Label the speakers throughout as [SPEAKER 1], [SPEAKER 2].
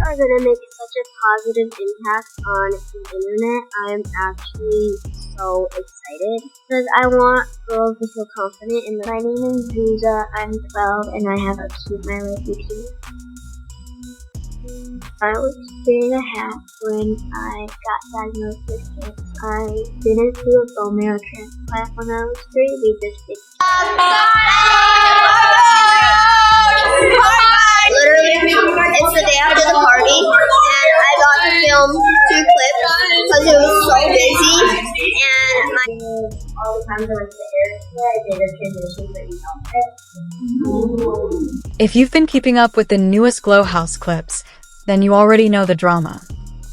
[SPEAKER 1] are going to make such a positive impact on the internet. I'm actually so excited because I want girls to feel confident. And my name is Zuza. I'm 12 and I have a cute My Life routine. I was 3.5 when I got diagnosed with cancer. I didn't do a bone marrow transplant when I was 3. We just did. Literally, it's the day after the party, and I got to film 2 clips because it was so busy. And all the times I went to the air, I did a transition for each outfit.
[SPEAKER 2] If you've been keeping up with the newest Glow House clips, then you already know the drama.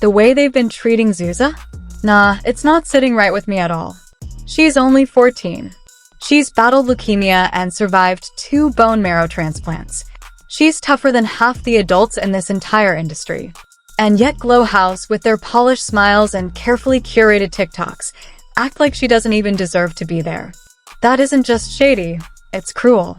[SPEAKER 2] The way they've been treating Zuza? Nah, it's not sitting right with me at all. She's only 14. She's battled leukemia and survived 2 bone marrow transplants. She's tougher than half the adults in this entire industry. And yet Glow House, with their polished smiles and carefully curated TikToks, act like she doesn't even deserve to be there. That isn't just shady, it's cruel.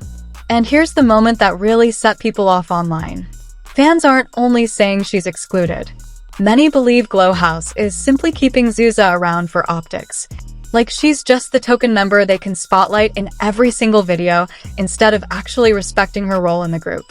[SPEAKER 2] And here's the moment that really set people off online. Fans aren't only saying she's excluded. Many believe Glow House is simply keeping Zuza around for optics. Like she's just the token member they can spotlight in every single video instead of actually respecting her role in the group.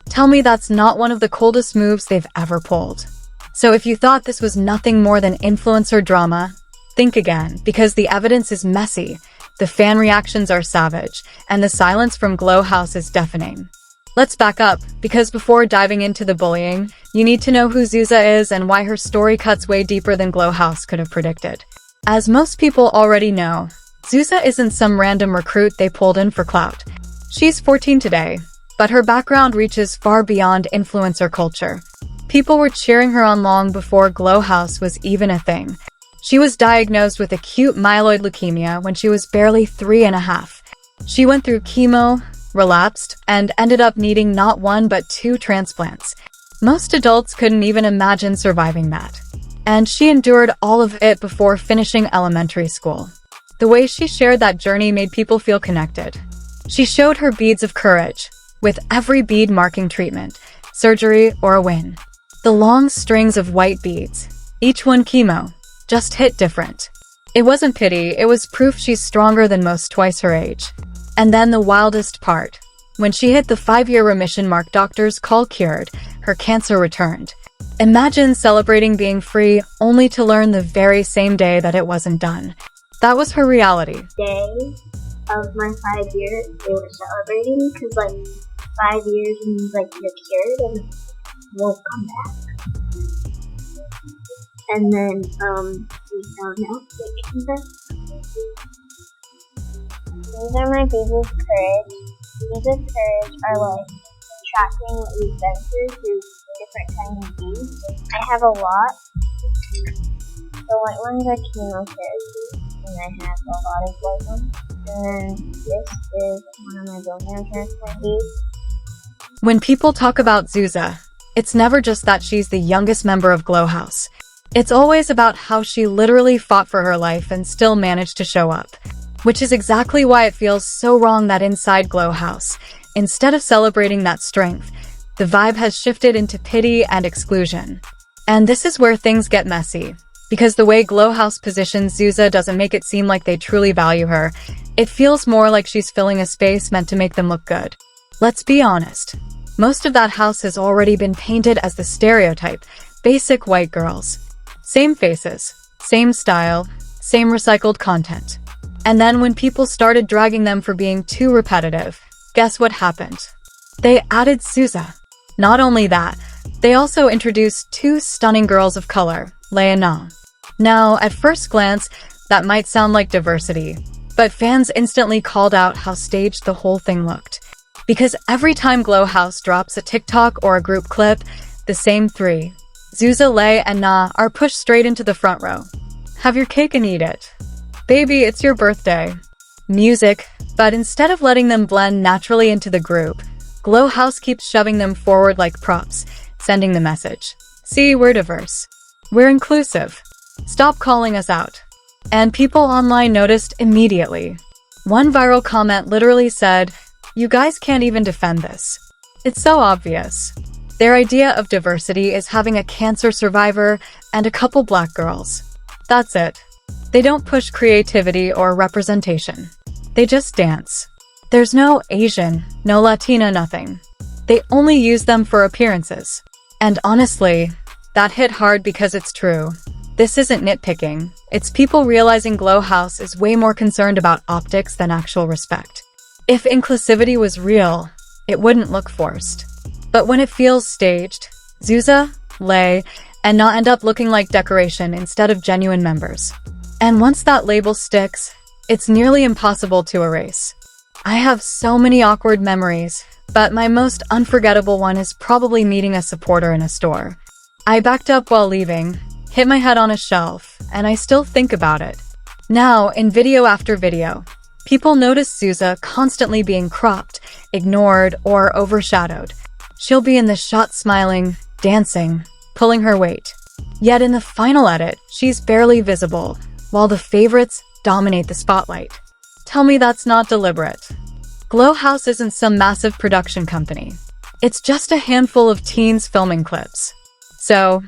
[SPEAKER 2] Tell me that's not one of the coldest moves they've ever pulled. So if you thought this was nothing more than influencer drama, think again, because the evidence is messy, the fan reactions are savage, and the silence from Glow House is deafening. Let's back up, because before diving into the bullying, you need to know who Zuza is and why her story cuts way deeper than Glow House could have predicted. As most people already know, Zuza isn't some random recruit they pulled in for clout. She's 14 today, but her background reaches far beyond influencer culture. People were cheering her on long before Glow House was even a thing. She was diagnosed with acute myeloid leukemia when she was barely 3.5. She went through chemo, relapsed, and ended up needing not 1 but 2 transplants. Most adults couldn't even imagine surviving that. And she endured all of it before finishing elementary school. The way she shared that journey made people feel connected. She showed her beads of courage, with every bead marking treatment, surgery, or a win. The long strings of white beads, each one chemo, just hit different. It wasn't pity, it was proof she's stronger than most twice her age. And then the wildest part. When she hit the 5-year remission mark doctors call cured, her cancer returned. Imagine celebrating being free only to learn the very same day that it wasn't done. That was her reality.
[SPEAKER 1] Day of my 5 years, they were celebrating because 5 years means you're cured and won't come back. And then we found out they came back. These are my beads of courage. Beads of courage are tracking what we've been through different kinds of beads. I have a lot. The white ones are chemotherapy, and I have a lot of white ones. And then this is one of my bone marrow transplant beads.
[SPEAKER 2] When people talk about Zuza, it's never just that she's the youngest member of Glow House. It's always about how she literally fought for her life and still managed to show up. Which is exactly why it feels so wrong that inside Glow House, instead of celebrating that strength, the vibe has shifted into pity and exclusion. And this is where things get messy, because the way Glow House positions Zuza doesn't make it seem like they truly value her. It feels more like she's filling a space meant to make them look good. Let's be honest. Most of that house has already been painted as the stereotype, basic white girls. Same faces, same style, same recycled content. And then when people started dragging them for being too repetitive, guess what happened? They added Zuza. Not only that, they also introduced 2 stunning girls of color, Lay and Na. Now, at first glance, that might sound like diversity, but fans instantly called out how staged the whole thing looked. Because every time Glow House drops a TikTok or a group clip, the same 3, Zuza, Lay, and Na, are pushed straight into the front row. Have your cake and eat it. Baby, it's your birthday. Music, but instead of letting them blend naturally into the group, Glow House keeps shoving them forward like props, sending the message. See, we're diverse. We're inclusive. Stop calling us out. And people online noticed immediately. One viral comment literally said, "You guys can't even defend this. It's so obvious." Their idea of diversity is having a cancer survivor and a couple black girls. That's it. They don't push creativity or representation. They just dance. There's no Asian, no Latina, nothing. They only use them for appearances. And honestly, that hit hard because it's true. This isn't nitpicking. It's people realizing Glow House is way more concerned about optics than actual respect. If inclusivity was real, it wouldn't look forced. But when it feels staged, Zuza, Lay, and not end up looking like decoration instead of genuine members. And once that label sticks, it's nearly impossible to erase. I have so many awkward memories, but my most unforgettable one is probably meeting a supporter in a store. I backed up while leaving, hit my head on a shelf, and I still think about it. Now, in video after video, people notice Zuza constantly being cropped, ignored, or overshadowed. She'll be in the shot smiling, dancing, pulling her weight. Yet in the final edit, she's barely visible, while the favorites dominate the spotlight. Tell me that's not deliberate. Glow House isn't some massive production company. It's just a handful of teens filming clips. So,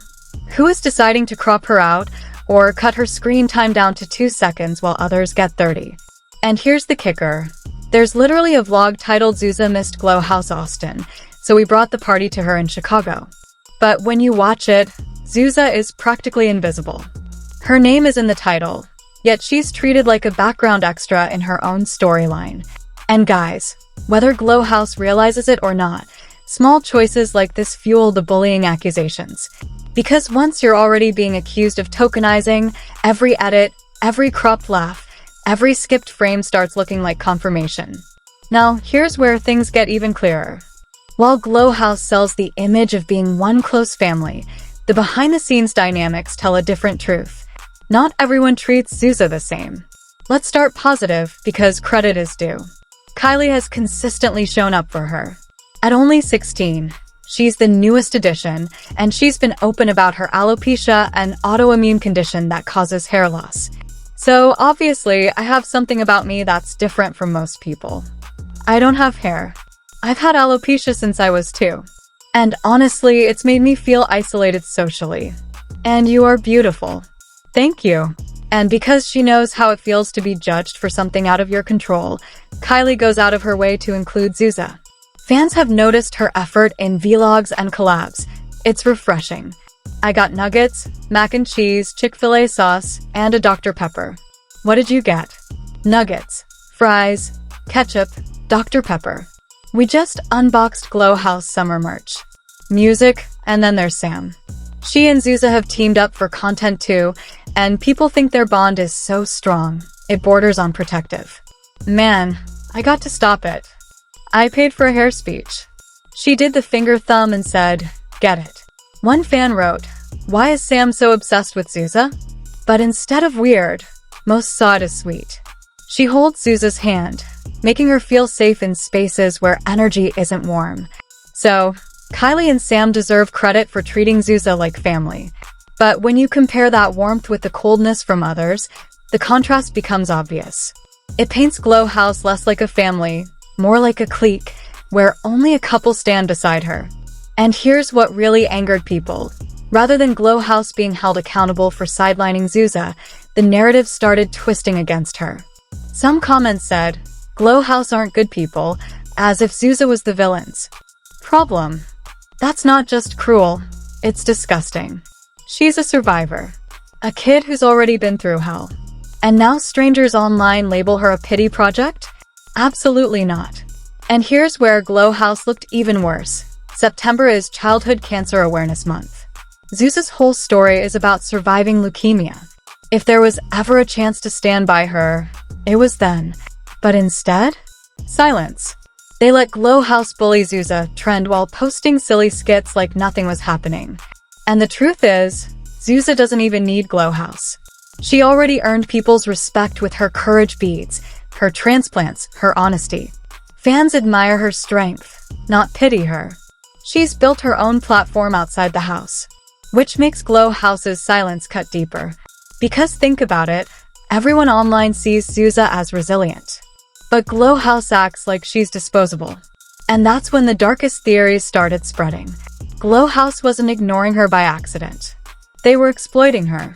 [SPEAKER 2] who is deciding to crop her out or cut her screen time down to 2 seconds while others get 30? And here's the kicker. There's literally a vlog titled Zuza Missed Glow House Austin, so we brought the party to her in Chicago. But when you watch it, Zuza is practically invisible. Her name is in the title, yet she's treated like a background extra in her own storyline. And guys, whether Glow House realizes it or not, small choices like this fuel the bullying accusations. Because once you're already being accused of tokenizing, every edit, every cropped laugh, every skipped frame starts looking like confirmation. Now, here's where things get even clearer. While Glow House sells the image of being one close family, the behind-the-scenes dynamics tell a different truth. Not everyone treats Zuza the same. Let's start positive, because credit is due. Kylie has consistently shown up for her. At only 16, she's the newest addition, and she's been open about her alopecia, an autoimmune condition that causes hair loss. So obviously, I have something about me that's different from most people. I don't have hair. I've had alopecia since I was 2. And honestly, it's made me feel isolated socially. And you are beautiful. Thank you. And because she knows how it feels to be judged for something out of your control, Kylie goes out of her way to include Zuza. Fans have noticed her effort in vlogs and collabs. It's refreshing. I got nuggets, mac and cheese, Chick-fil-A sauce, and a Dr. Pepper. What did you get? Nuggets, fries, ketchup, Dr. Pepper. We just unboxed Glow House summer merch. Music, and then there's Sam. She and Zuza have teamed up for content too, and people think their bond is so strong, it borders on protective. Man, I got to stop it. I paid for a hair speech. She did the finger thumb and said, "Get it." One fan wrote, "Why is Sam so obsessed with Zuza?" But instead of weird, most saw it as sweet. She holds Zuza's hand, making her feel safe in spaces where energy isn't warm. So, Kylie and Sam deserve credit for treating Zuza like family. But when you compare that warmth with the coldness from others, the contrast becomes obvious. It paints Glow House less like a family, more like a clique, where only a couple stand beside her. And here's what really angered people. Rather than Glow House being held accountable for sidelining Zuza, the narrative started twisting against her. Some comments said, Glow House aren't good people, as if Zuza was the villains. Problem. That's not just cruel, it's disgusting. She's a survivor. A kid who's already been through hell. And now strangers online label her a pity project? Absolutely not. And here's where Glow House looked even worse. September is Childhood Cancer Awareness Month. Zuza's whole story is about surviving leukemia. If there was ever a chance to stand by her, it was then. But instead, silence. They let Glow House bully Zuza trend while posting silly skits like nothing was happening. And the truth is, Zuza doesn't even need Glow House. She already earned people's respect with her courage beads, her transplants, her honesty. Fans admire her strength, not pity her. She's built her own platform outside the house, which makes Glow House's silence cut deeper. Because think about it, everyone online sees Zuza as resilient. But Glow House acts like she's disposable. And that's when the darkest theories started spreading. Glow House wasn't ignoring her by accident. They were exploiting her,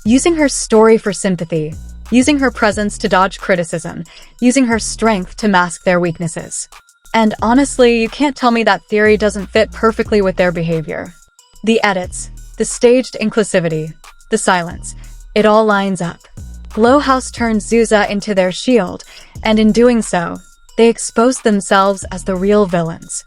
[SPEAKER 2] using her story for sympathy, using her presence to dodge criticism, using her strength to mask their weaknesses. And honestly, you can't tell me that theory doesn't fit perfectly with their behavior. The edits, the staged inclusivity, the silence, it all lines up. Glow House turned Zuza into their shield, and in doing so, they exposed themselves as the real villains.